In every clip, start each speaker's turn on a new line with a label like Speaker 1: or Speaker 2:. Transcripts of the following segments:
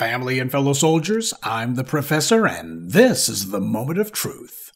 Speaker 1: Family and fellow soldiers, I'm the Professor, and this is the Moment of Truth.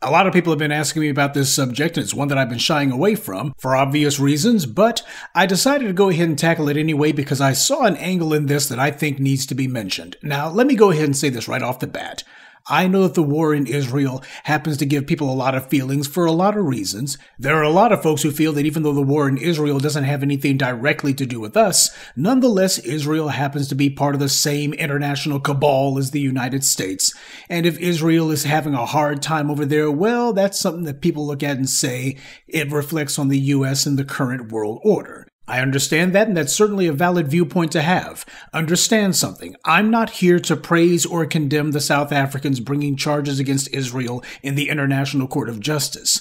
Speaker 1: A lot of people have been asking me about this subject, and it's one that I've been shying away from for obvious reasons, but I decided to go ahead and tackle it anyway because I saw an angle in this that I think needs to be mentioned. Now, let me go ahead and say this right off the bat. I know that the war in Israel happens to give people a lot of feelings for a lot of reasons. There are a lot of folks who feel that even though the war in Israel doesn't have anything directly to do with us, nonetheless, Israel happens to be part of the same international cabal as the United States. And if Israel is having a hard time over there, well, that's something that people look at and say it reflects on the U.S. and the current world order. I understand that, and that's certainly a valid viewpoint to have. Understand something. I'm not here to praise or condemn the South Africans bringing charges against Israel in the International Court of Justice.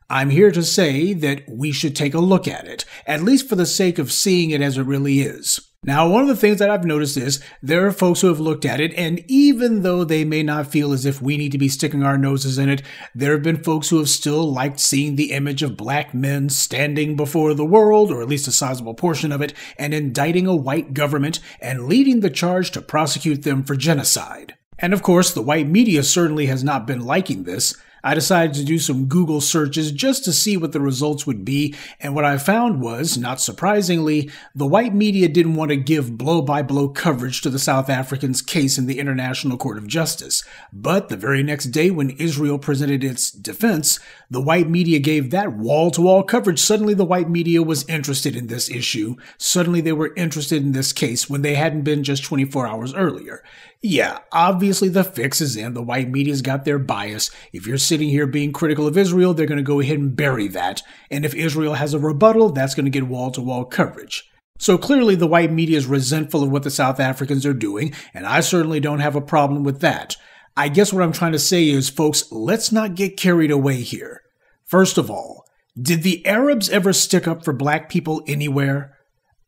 Speaker 1: I'm here to say that we should take a look at it, at least for the sake of seeing it as it really is. Now, one of the things that I've noticed is there are folks who have looked at it, and even though they may not feel as if we need to be sticking our noses in it, there have been folks who have still liked seeing the image of black men standing before the world, or at least a sizable portion of it, and indicting a white government and leading the charge to prosecute them for genocide. And of course, the white media certainly has not been liking this. I decided to do some Google searches just to see what the results would be, and what I found was, not surprisingly, the white media didn't want to give blow-by-blow coverage to the South Africans' case in the International Court of Justice. But the very next day when Israel presented its defense, the white media gave that wall-to-wall coverage. Suddenly the white media was interested in this issue. Suddenly they were interested in this case when they hadn't been just 24 hours earlier. Yeah, obviously the fix is in. The white media's got their bias. If you're sitting here being critical of Israel, they're going to go ahead and bury that. And if Israel has a rebuttal, that's going to get wall-to-wall coverage. So clearly the white media is resentful of what the South Africans are doing, and I certainly don't have a problem with that. I guess what I'm trying to say is, folks, let's not get carried away here. First of all, did the Arabs ever stick up for black people anywhere?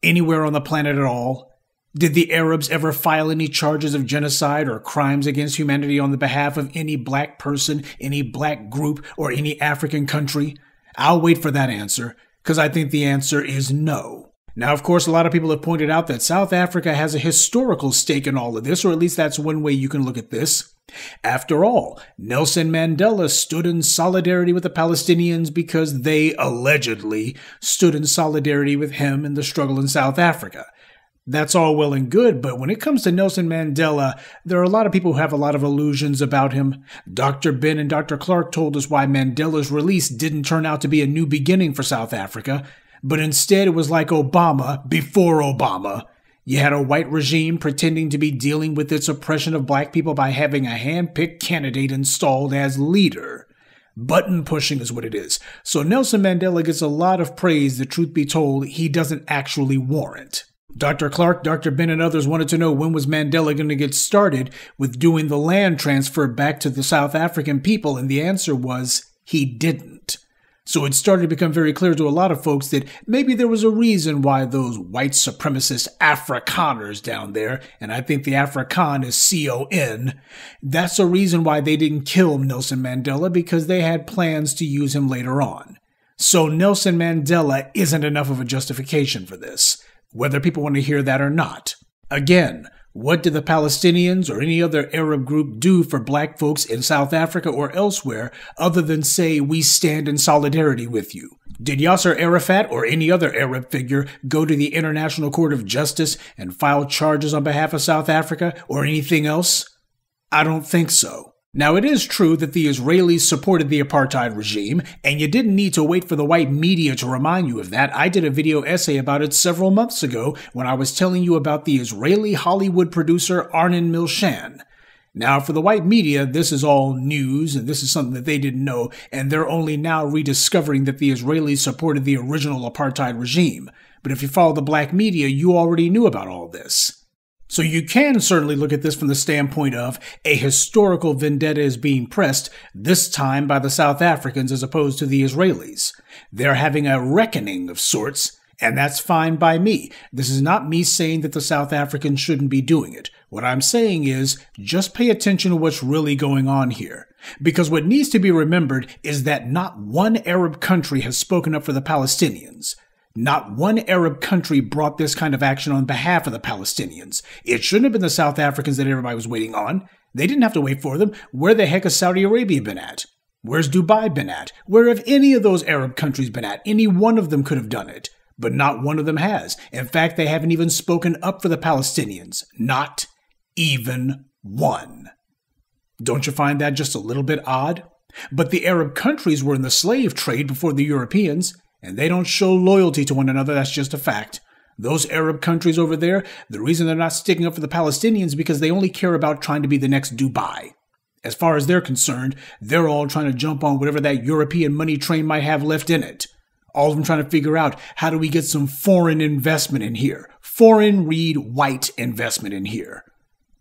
Speaker 1: Anywhere on the planet at all? Did the Arabs ever file any charges of genocide or crimes against humanity on the behalf of any black person, any black group, or any African country? I'll wait for that answer, because I think the answer is no. Now, of course, a lot of people have pointed out that South Africa has a historical stake in all of this, or at least that's one way you can look at this. After all, Nelson Mandela stood in solidarity with the Palestinians because they allegedly stood in solidarity with him in the struggle in South Africa. That's all well and good, but when it comes to Nelson Mandela, there are a lot of people who have a lot of illusions about him. Dr. Ben and Dr. Clark told us why Mandela's release didn't turn out to be a new beginning for South Africa, but instead it was like Obama before Obama. You had a white regime pretending to be dealing with its oppression of black people by having a hand-picked candidate installed as leader. Button pushing is what it is. So Nelson Mandela gets a lot of praise that, truth be told, he doesn't actually warrant. Dr. Clark, Dr. Ben, and others wanted to know when was Mandela going to get started with doing the land transfer back to the South African people, and the answer was he didn't. So it started to become very clear to a lot of folks that maybe there was a reason why those white supremacist Afrikaners down there, and I think the Afrikaan is C-O-N, that's a reason why they didn't kill Nelson Mandela, because they had plans to use him later on. So Nelson Mandela isn't enough of a justification for this, whether people want to hear that or not. Again, what did the Palestinians or any other Arab group do for black folks in South Africa or elsewhere other than say, we stand in solidarity with you? Did Yasser Arafat or any other Arab figure go to the International Court of Justice and file charges on behalf of South Africa or anything else? I don't think so. Now, it is true that the Israelis supported the apartheid regime, and you didn't need to wait for the white media to remind you of that. I did a video essay about it several months ago when I was telling you about the Israeli Hollywood producer Arnon Milchan. Now, for the white media, this is all news, and this is something that they didn't know, and they're only now rediscovering that the Israelis supported the original apartheid regime. But if you follow the black media, you already knew about all this. So you can certainly look at this from the standpoint of a historical vendetta is being pressed, this time by the South Africans as opposed to the Israelis. They're having a reckoning of sorts, and that's fine by me. This is not me saying that the South Africans shouldn't be doing it. What I'm saying is, just pay attention to what's really going on here. Because what needs to be remembered is that not one Arab country has spoken up for the Palestinians. Not one Arab country brought this kind of action on behalf of the Palestinians. It shouldn't have been the South Africans that everybody was waiting on. They didn't have to wait for them. Where the heck has Saudi Arabia been at? Where's Dubai been at? Where have any of those Arab countries been at? Any one of them could have done it, but not one of them has. In fact, they haven't even spoken up for the Palestinians. Not even one. Don't you find that just a little bit odd? But the Arab countries were in the slave trade before the Europeans, and they don't show loyalty to one another. That's just a fact. Those Arab countries over there, the reason they're not sticking up for the Palestinians is because they only care about trying to be the next Dubai. As far as they're concerned, they're all trying to jump on whatever that European money train might have left in it. All of them trying to figure out, how do we get some foreign investment in here? Foreign, read white investment in here.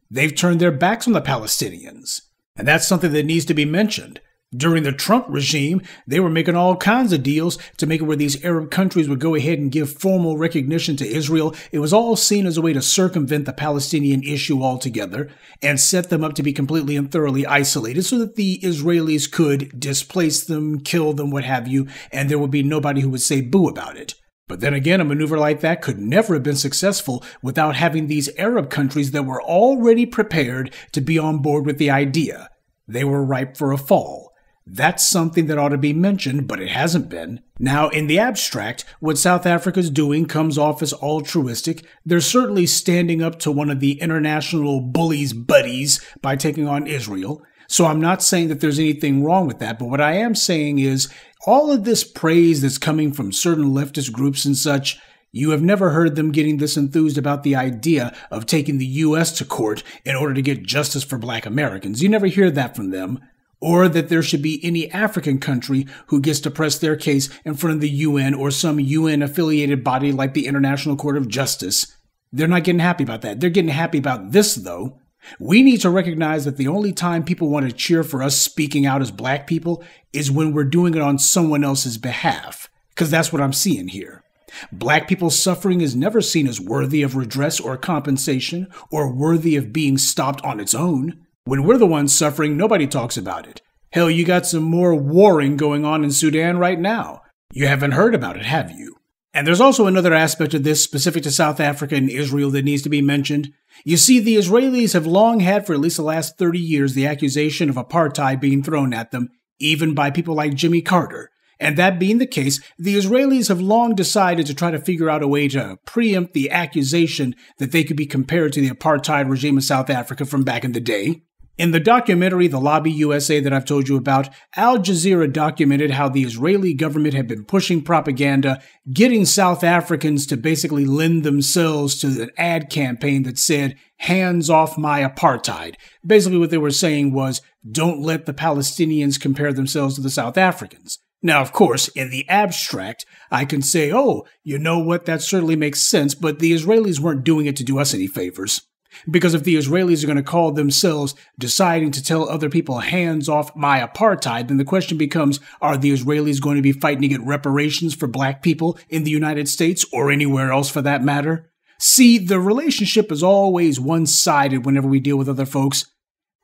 Speaker 1: They've turned their backs on the Palestinians. And that's something that needs to be mentioned. During the Trump regime, they were making all kinds of deals to make it where these Arab countries would go ahead and give formal recognition to Israel. It was all seen as a way to circumvent the Palestinian issue altogether and set them up to be completely and thoroughly isolated so that the Israelis could displace them, kill them, what have you, and there would be nobody who would say boo about it. But then again, a maneuver like that could never have been successful without having these Arab countries that were already prepared to be on board with the idea. They were ripe for a fall. That's something that ought to be mentioned, but it hasn't been. Now, in the abstract, what South Africa's doing comes off as altruistic. They're certainly standing up to one of the international bullies' buddies by taking on Israel. So I'm not saying that there's anything wrong with that, but what I am saying is all of this praise that's coming from certain leftist groups and such, you have never heard them getting this enthused about the idea of taking the U.S. to court in order to get justice for Black Americans. You never hear that from them. Or that there should be any African country who gets to press their case in front of the UN or some UN-affiliated body like the International Court of Justice. They're not getting happy about that. They're getting happy about this, though. We need to recognize that the only time people want to cheer for us speaking out as Black people is when we're doing it on someone else's behalf, because that's what I'm seeing here. Black people's suffering is never seen as worthy of redress or compensation or worthy of being stopped on its own. When we're the ones suffering, nobody talks about it. Hell, you got some more warring going on in Sudan right now. You haven't heard about it, have you? And there's also another aspect of this specific to South Africa and Israel that needs to be mentioned. You see, the Israelis have long had, for at least the last 30 years, the accusation of apartheid being thrown at them, even by people like Jimmy Carter. And that being the case, the Israelis have long decided to try to figure out a way to preempt the accusation that they could be compared to the apartheid regime of South Africa from back in the day. In the documentary The Lobby USA that I've told you about, Al Jazeera documented how the Israeli government had been pushing propaganda, getting South Africans to basically lend themselves to an ad campaign that said, "Hands off my apartheid." Basically what they were saying was, don't let the Palestinians compare themselves to the South Africans. Now, of course, in the abstract, I can say, oh, you know what, that certainly makes sense, but the Israelis weren't doing it to do us any favors. Because if the Israelis are going to call themselves deciding to tell other people hands off my apartheid, then the question becomes, are the Israelis going to be fighting to get reparations for Black people in the United States or anywhere else for that matter? See, the relationship is always one-sided whenever we deal with other folks.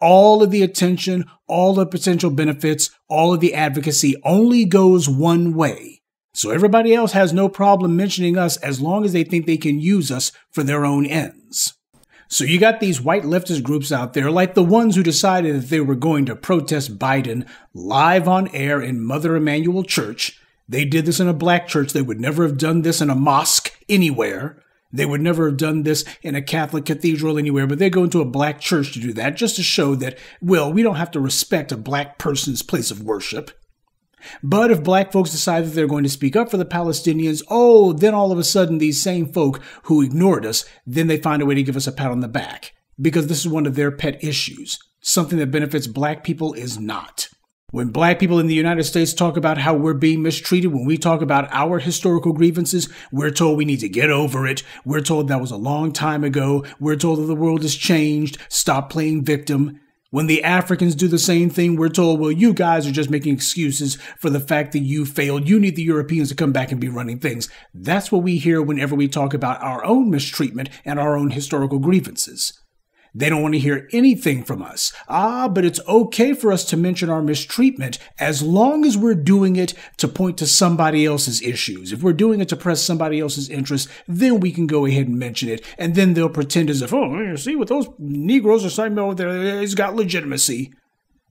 Speaker 1: All of the attention, all the potential benefits, all of the advocacy only goes one way. So everybody else has no problem mentioning us as long as they think they can use us for their own ends. So you got these white leftist groups out there, like the ones who decided that they were going to protest Biden live on air in Mother Emanuel Church. They did this in a Black church. They would never have done this in a mosque anywhere. They would never have done this in a Catholic cathedral anywhere, but they go into a Black church to do that just to show that, well, we don't have to respect a Black person's place of worship. But if Black folks decide that they're going to speak up for the Palestinians, oh, then all of a sudden these same folk who ignored us, then they find a way to give us a pat on the back. Because this is one of their pet issues. Something that benefits Black people is not. When Black people in the United States talk about how we're being mistreated, when we talk about our historical grievances, we're told we need to get over it. We're told that was a long time ago. We're told that the world has changed. Stop playing victim. When the Africans do the same thing, we're told, well, you guys are just making excuses for the fact that you failed. You need the Europeans to come back and be running things. That's what we hear whenever we talk about our own mistreatment and our own historical grievances. They don't want to hear anything from us. But it's okay for us to mention our mistreatment as long as we're doing it to point to somebody else's issues. If we're doing it to press somebody else's interest, then we can go ahead and mention it. And then they'll pretend as if, oh, see what those Negroes are saying over there, it's got legitimacy.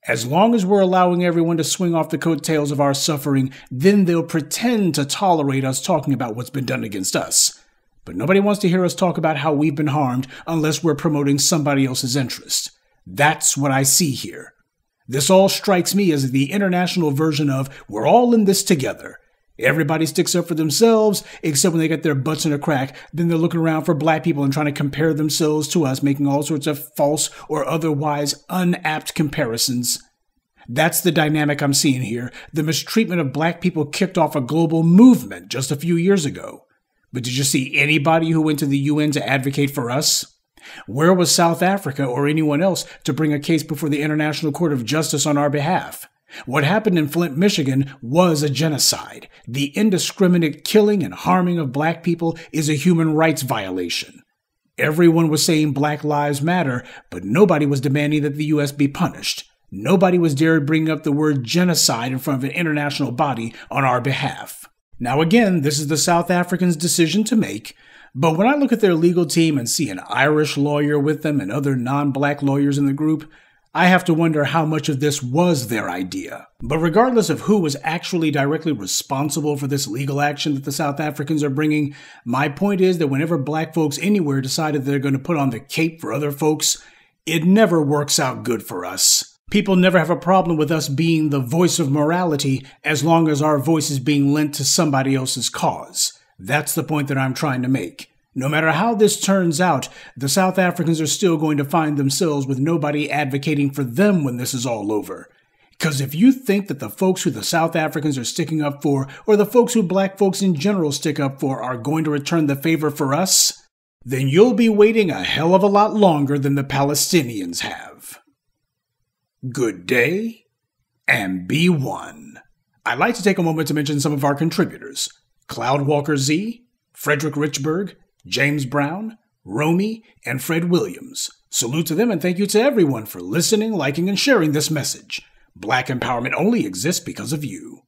Speaker 1: As long as we're allowing everyone to swing off the coattails of our suffering, then they'll pretend to tolerate us talking about what's been done against us. But nobody wants to hear us talk about how we've been harmed unless we're promoting somebody else's interest. That's what I see here. This all strikes me as the international version of we're all in this together. Everybody sticks up for themselves, except when they get their butts in a crack. Then they're looking around for black people and trying to compare themselves to us, making all sorts of false or otherwise unapt comparisons. That's the dynamic I'm seeing here. The mistreatment of black people kicked off a global movement just a few years ago. But did you see anybody who went to the UN to advocate for us? Where was South Africa or anyone else to bring a case before the International Court of Justice on our behalf? What happened in Flint, Michigan was a genocide. The indiscriminate killing and harming of black people is a human rights violation. Everyone was saying Black Lives Matter, but nobody was demanding that the U.S. be punished. Nobody was dared bring up the word genocide in front of an international body on our behalf. Now again, this is the South Africans' decision to make, but when I look at their legal team and see an Irish lawyer with them and other non-black lawyers in the group, I have to wonder how much of this was their idea. But regardless of who was actually directly responsible for this legal action that the South Africans are bringing, my point is that whenever black folks anywhere decided they're going to put on the cape for other folks, it never works out good for us. People never have a problem with us being the voice of morality as long as our voice is being lent to somebody else's cause. That's the point that I'm trying to make. No matter how this turns out, the South Africans are still going to find themselves with nobody advocating for them when this is all over. Because if you think that the folks who the South Africans are sticking up for, or the folks who black folks in general stick up for, are going to return the favor for us, then you'll be waiting a hell of a lot longer than the Palestinians have. Good day, and be one. I'd like to take a moment to mention some of our contributors. Cloudwalker Z, Frederick Richburg, James Brown, Romy, and Fred Williams. Salute to them and thank you to everyone for listening, liking, and sharing this message. Black empowerment only exists because of you.